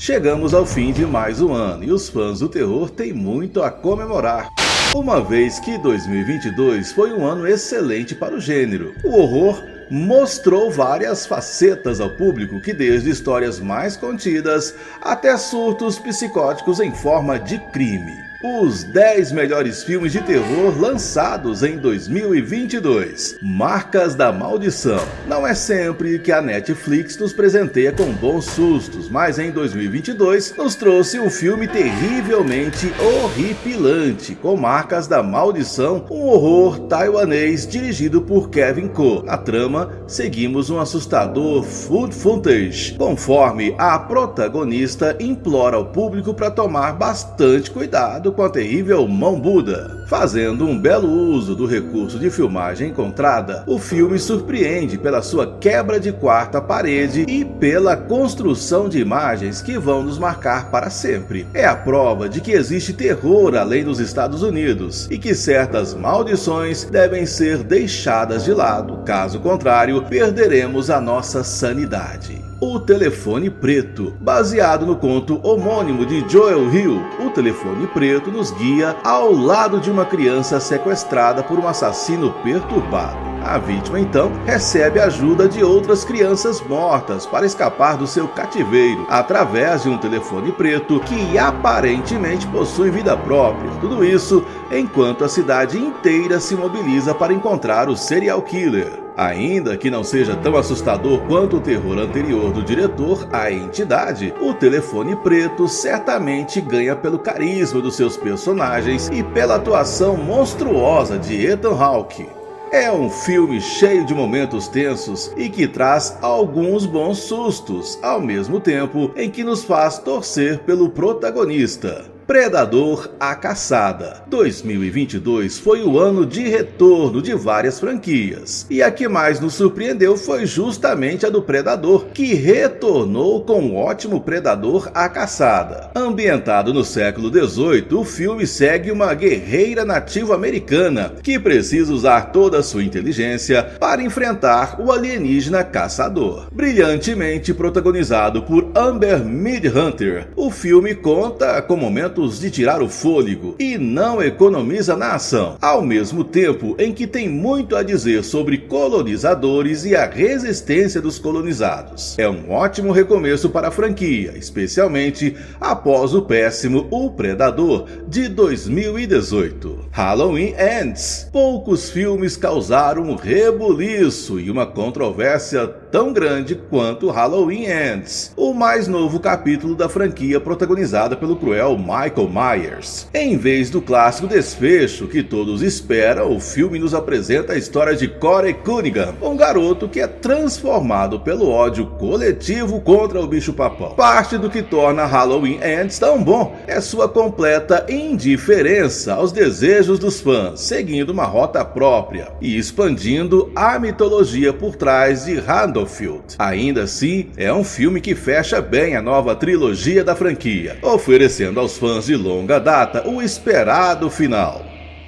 Chegamos ao fim de mais um ano e os fãs do terror têm muito a comemorar. Uma vez que 2022 foi um ano excelente para o gênero, o horror mostrou várias facetas ao público que desde histórias mais contidas até surtos psicóticos em forma de crime. Os 10 melhores filmes de terror lançados em 2022. Marcas da Maldição. Não é sempre que a Netflix nos presenteia com bons sustos, mas em 2022 nos trouxe um filme terrivelmente horripilante, com Marcas da Maldição, um horror taiwanês dirigido por Kevin Ko. Na trama, seguimos um assustador food footage, conforme a protagonista implora ao público para tomar bastante cuidado com a terrível Mão Buda. Fazendo um belo uso do recurso de filmagem encontrada, o filme surpreende pela sua quebra de quarta parede e pela construção de imagens que vão nos marcar para sempre. É a prova de que existe terror além dos Estados Unidos e que certas maldições devem ser deixadas de lado, caso contrário, perderemos a nossa sanidade. O Telefone Preto. Baseado no conto homônimo de Joel Hill, o telefone preto nos guia ao lado de uma criança sequestrada por um assassino perturbado. A vítima, então, recebe ajuda de outras crianças mortas para escapar do seu cativeiro, através de um telefone preto que aparentemente possui vida própria. Tudo isso enquanto a cidade inteira se mobiliza para encontrar o serial killer. Ainda que não seja tão assustador quanto o terror anterior do diretor, A Entidade, o Telefone Preto certamente ganha pelo carisma dos seus personagens e pela atuação monstruosa de Ethan Hawke. É um filme cheio de momentos tensos e que traz alguns bons sustos, ao mesmo tempo em que nos faz torcer pelo protagonista. Predador: A Caçada. 2022 foi o ano de retorno de várias franquias, e a que mais nos surpreendeu foi justamente a do Predador, que retornou com o ótimo Predador: A Caçada. Ambientado no século XVIII, o filme segue uma guerreira nativa-americana que precisa usar toda a sua inteligência para enfrentar o alienígena caçador. Brilhantemente protagonizado por Amber Midhunter, o filme conta com momentos de tirar o fôlego e não economiza na ação, ao mesmo tempo em que tem muito a dizer sobre colonizadores e a resistência dos colonizados. É um ótimo recomeço para a franquia, especialmente após o péssimo O Predador de 2018. Halloween Ends. Poucos filmes causaram um rebuliço e uma controvérsia tão grande quanto Halloween Ends, o mais novo capítulo da franquia protagonizada pelo cruel Michael Myers. Em vez do clássico desfecho que todos esperam, o filme nos apresenta a história de Corey Cunningham, um garoto que é transformado pelo ódio coletivo contra o bicho-papão. Parte do que torna Halloween Ends tão bom é sua completa indiferença aos desejos dos fãs, seguindo uma rota própria e expandindo a mitologia por trás de Haddonfield. Ainda assim, é um filme que fecha bem a nova trilogia da franquia, oferecendo aos fãs de longa data o esperado final.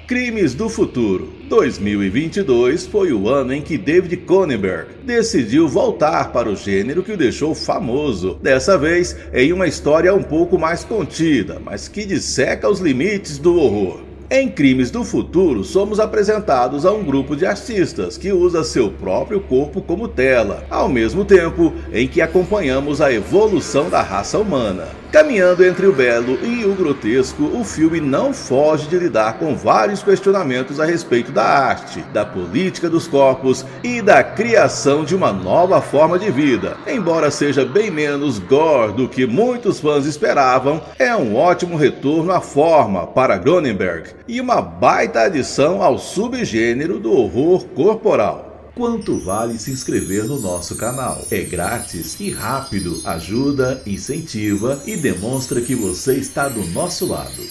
Crimes do Futuro. 2022 foi o ano em que David Cronenberg decidiu voltar para o gênero que o deixou famoso, dessa vez em uma história um pouco mais contida, mas que disseca os limites do horror. Em Crimes do Futuro, somos apresentados a um grupo de artistas que usa seu próprio corpo como tela, ao mesmo tempo em que acompanhamos a evolução da raça humana. Caminhando entre o belo e o grotesco, o filme não foge de lidar com vários questionamentos a respeito da arte, da política dos corpos e da criação de uma nova forma de vida. Embora seja bem menos gore do que muitos fãs esperavam, é um ótimo retorno à forma para Cronenberg e uma baita adição ao subgênero do horror corporal. Quanto vale se inscrever no nosso canal? É grátis e rápido, ajuda, incentiva e demonstra que você está do nosso lado.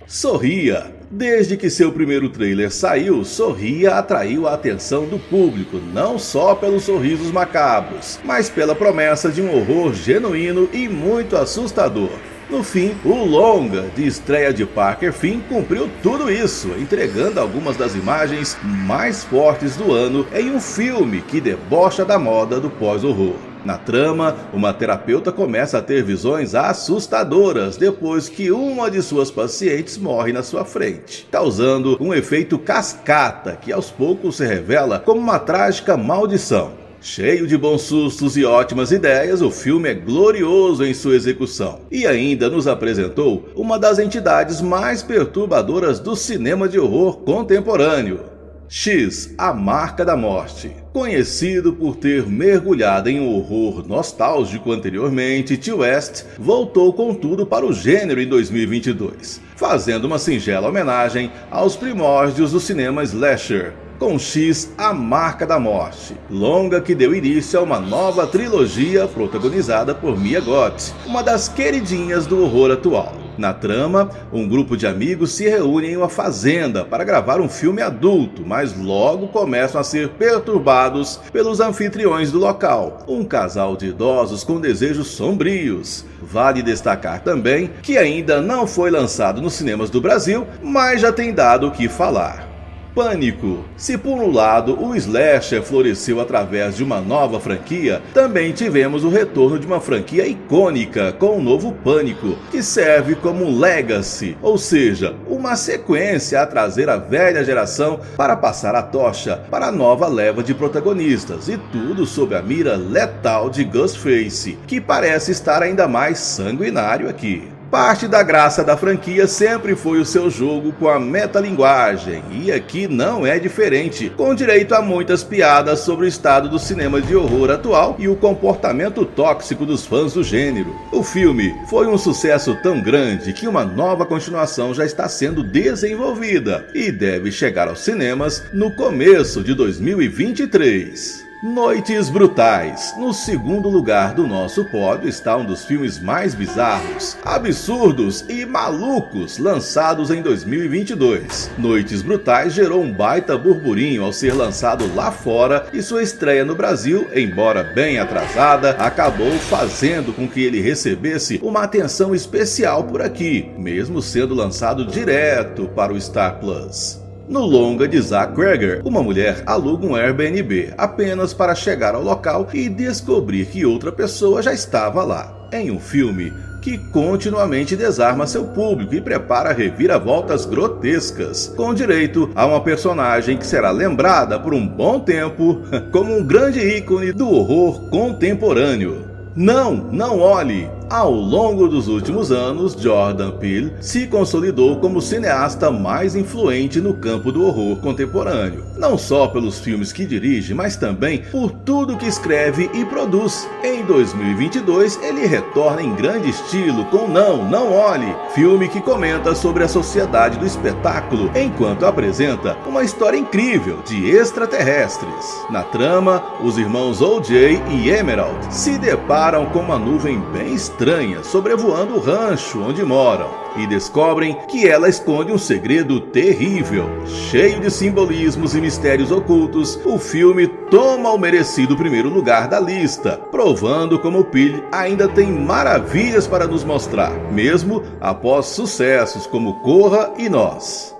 Sorria! Desde que seu primeiro trailer saiu, Sorria atraiu a atenção do público, não só pelos sorrisos macabros, mas pela promessa de um horror genuíno e muito assustador. No fim, o longa de estreia de Parker Finn cumpriu tudo isso, entregando algumas das imagens mais fortes do ano em um filme que debocha da moda do pós-horror. Na trama, uma terapeuta começa a ter visões assustadoras depois que uma de suas pacientes morre na sua frente, causando um efeito cascata que aos poucos se revela como uma trágica maldição. Cheio de bons sustos e ótimas ideias, o filme é glorioso em sua execução e ainda nos apresentou uma das entidades mais perturbadoras do cinema de horror contemporâneo. X, A Marca da Morte. Conhecido por ter mergulhado em um horror nostálgico anteriormente, Ti West voltou com tudo para o gênero em 2022, fazendo uma singela homenagem aos primórdios do cinema slasher, com X, A Marca da Morte, longa que deu início a uma nova trilogia protagonizada por Mia Goth, uma das queridinhas do horror atual. Na trama, um grupo de amigos se reúne em uma fazenda para gravar um filme adulto, mas logo começam a ser perturbados pelos anfitriões do local, um casal de idosos com desejos sombrios. Vale destacar também que ainda não foi lançado nos cinemas do Brasil, mas já tem dado o que falar. Pânico. Se por um lado o slasher floresceu através de uma nova franquia, também tivemos o retorno de uma franquia icônica com o novo Pânico, que serve como um legacy, ou seja, uma sequência a trazer a velha geração para passar a tocha para a nova leva de protagonistas, e tudo sob a mira letal de Ghostface, que parece estar ainda mais sanguinário aqui. Parte da graça da franquia sempre foi o seu jogo com a metalinguagem, e aqui não é diferente, com direito a muitas piadas sobre o estado do cinema de horror atual e o comportamento tóxico dos fãs do gênero. O filme foi um sucesso tão grande que uma nova continuação já está sendo desenvolvida e deve chegar aos cinemas no começo de 2023. Noites Brutais. No segundo lugar do nosso pódio está um dos filmes mais bizarros, absurdos e malucos lançados em 2022. Noites Brutais gerou um baita burburinho ao ser lançado lá fora e sua estreia no Brasil, embora bem atrasada, acabou fazendo com que ele recebesse uma atenção especial por aqui, mesmo sendo lançado direto para o Star Plus. No longa de Zach Cregger, uma mulher aluga um Airbnb apenas para chegar ao local e descobrir que outra pessoa já estava lá. Em um filme que continuamente desarma seu público e prepara reviravoltas grotescas, com direito a uma personagem que será lembrada por um bom tempo como um grande ícone do horror contemporâneo. Não olhe! Ao longo dos últimos anos, Jordan Peele se consolidou como o cineasta mais influente no campo do horror contemporâneo. Não só pelos filmes que dirige, mas também por tudo que escreve e produz. Em 2022, ele retorna em grande estilo com Não Olhe, filme que comenta sobre a sociedade do espetáculo, enquanto apresenta uma história incrível de extraterrestres. Na trama, os irmãos O.J. e Emerald se deparam com uma nuvem bem estranha sobrevoando o rancho onde moram e descobrem que ela esconde um segredo terrível. Cheio de simbolismos e mistérios ocultos, o filme toma o merecido primeiro lugar da lista, provando como Peele ainda tem maravilhas para nos mostrar, mesmo após sucessos como Corra e Nós.